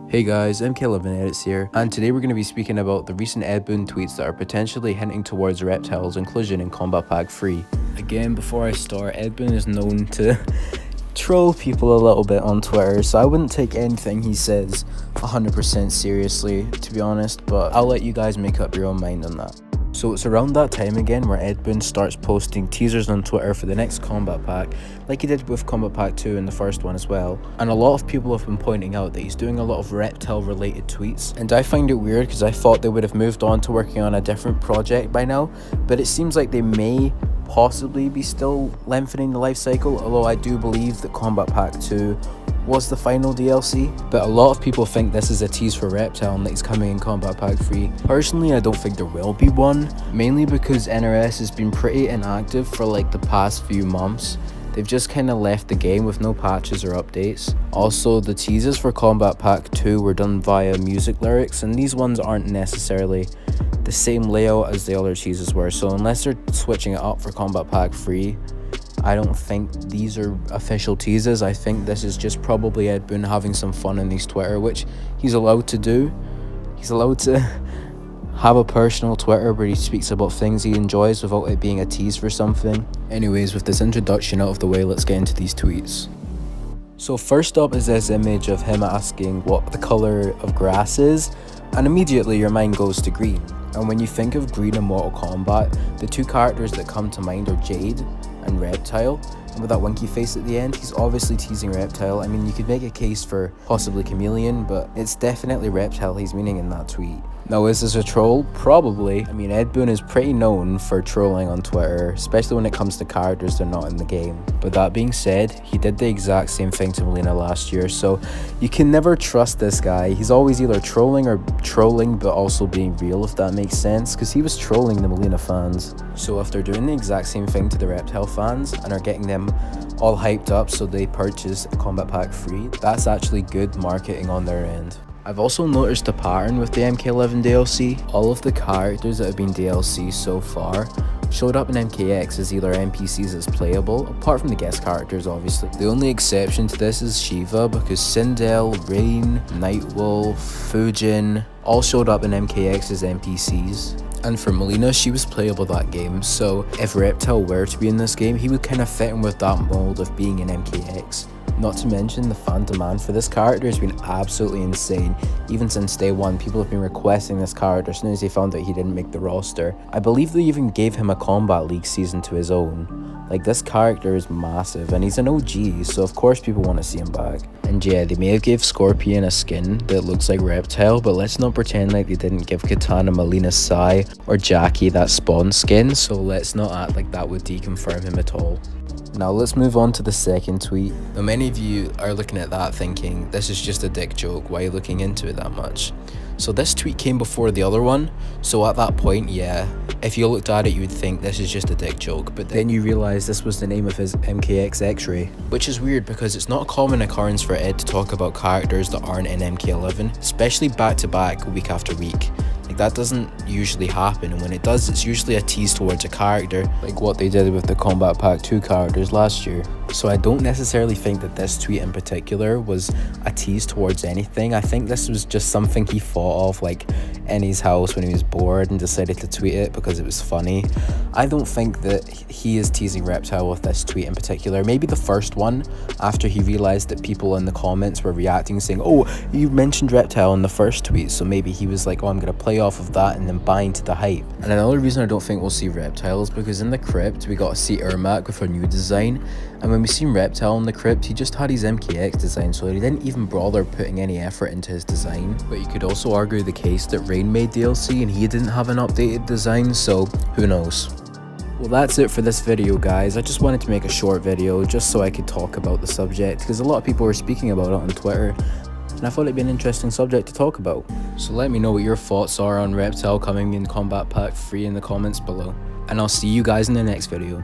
Hey guys, MK11 Edits here, and today we're going to be speaking about the recent Boon tweets that are potentially hinting towards Reptile's inclusion in Kombat Pack 3. Again, before I start, Boon is known to troll people a little bit on Twitter, so I wouldn't take anything he says 100% seriously, to be honest, but I'll let you guys make up your own mind on that. So it's around that time again where Boon starts posting teasers on Twitter for the next Kombat Pack, like he did with Kombat Pack 2 in the first one as well. And a lot of people have been pointing out that he's doing a lot of Reptile related tweets. And I find it weird because I thought they would have moved on to working on a different project by now, but it seems like they may possibly be still lengthening the life cycle, although I do believe that Kombat Pack 2 was the final DLC, but a lot of people think this is a tease for Reptile and that he's coming in Kombat Pack 3. Personally, I don't think there will be one, mainly because NRS has been pretty inactive for like the past few months. They've just kind of left the game with no patches or updates. Also, the teases for Kombat Pack 2 were done via music lyrics, and these ones aren't necessarily the same layout as the other teases were, so unless they're switching it up for Kombat Pack 3, I don't think these are official teasers. I think this is just probably Boon having some fun in his Twitter, which he's allowed to do. He's allowed to have a personal Twitter where he speaks about things he enjoys without it being a tease for something. Anyways, with this introduction out of the way, let's get into these tweets. So first up is this image of him asking what the color of grass is, and immediately your mind goes to green. And when you think of green in Mortal Kombat, the two characters that come to mind are Jade and Reptile, and with that winky face at the end, he's obviously teasing Reptile. I mean, you could make a case for possibly Chameleon, but it's definitely Reptile he's meaning in that tweet. Now, is this a troll? Probably. I mean, Boon is pretty known for trolling on Twitter, especially when it comes to characters that are not in the game. But that being said, he did the exact same thing to Melina last year, so you can never trust this guy. He's always either trolling or trolling, but also being real, if that makes sense, because he was trolling the Melina fans. So if they're doing the exact same thing to the Reptile fans and are getting them all hyped up so they purchase Kombat Pack 3, that's actually good marketing on their end. I've also noticed a pattern with the MK11 DLC. All of the characters that have been DLC so far showed up in MKX as either NPCs as playable, apart from the guest characters obviously. The only exception to this is Shiva, because Sindel, Rain, Nightwolf, Fujin all showed up in MKX as NPCs. And for Melina, she was playable that game, so if Reptile were to be in this game, he would kind of fit in with that mold of being in MKX. Not to mention, the fan demand for this character has been absolutely insane. Even since day one, people have been requesting this character as soon as they found out he didn't make the roster. I believe they even gave him a Combat League season to his own. Like, this character is massive, and he's an OG, so of course people want to see him back. And yeah, they may have gave Scorpion a skin that looks like Reptile, but let's not pretend like they didn't give Katana, Melina, Sai, or Jackie that Spawn skin, so let's not act like that would deconfirm him at all. Now let's move on to the second tweet. Now many of you are looking at that thinking, this is just a dick joke, why are you looking into it that much? So this tweet came before the other one, so at that point, yeah, if you looked at it you would think this is just a dick joke, but then you realise this was the name of his MKX X-Ray. Which is weird because it's not a common occurrence for Ed to talk about characters that aren't in MK11, especially back to back, week after week. Like, that doesn't usually happen, and when it does, it's usually a tease towards a character, like what they did with the Kombat Pack 2 characters last year. So I don't necessarily think that this tweet in particular was a tease towards anything. I think this was just something he thought of, like, in his house when he was bored and decided to tweet it because it was funny. I don't think that he is teasing Reptile with this tweet in particular. Maybe the first one, after he realized that people in the comments were reacting saying, oh, you mentioned Reptile in the first tweet, so maybe he was like, oh, I'm gonna play off of that and then buy into the hype. And another reason I don't think we'll see Reptile is because in the crypt we got to see Ermac with her new design, and when we seen Reptile in the crypt, he just had his MKX design, so he didn't even bother putting any effort into his design. But you could also argue the case that Rain made DLC and he didn't have an updated design, so who knows. Well, that's it for this video, guys. I just wanted to make a short video just so I could talk about the subject, because a lot of people were speaking about it on Twitter, and I thought it'd be an interesting subject to talk about. So let me know what your thoughts are on Reptile coming in Kombat Pack 3 in the comments below, and I'll see you guys in the next video.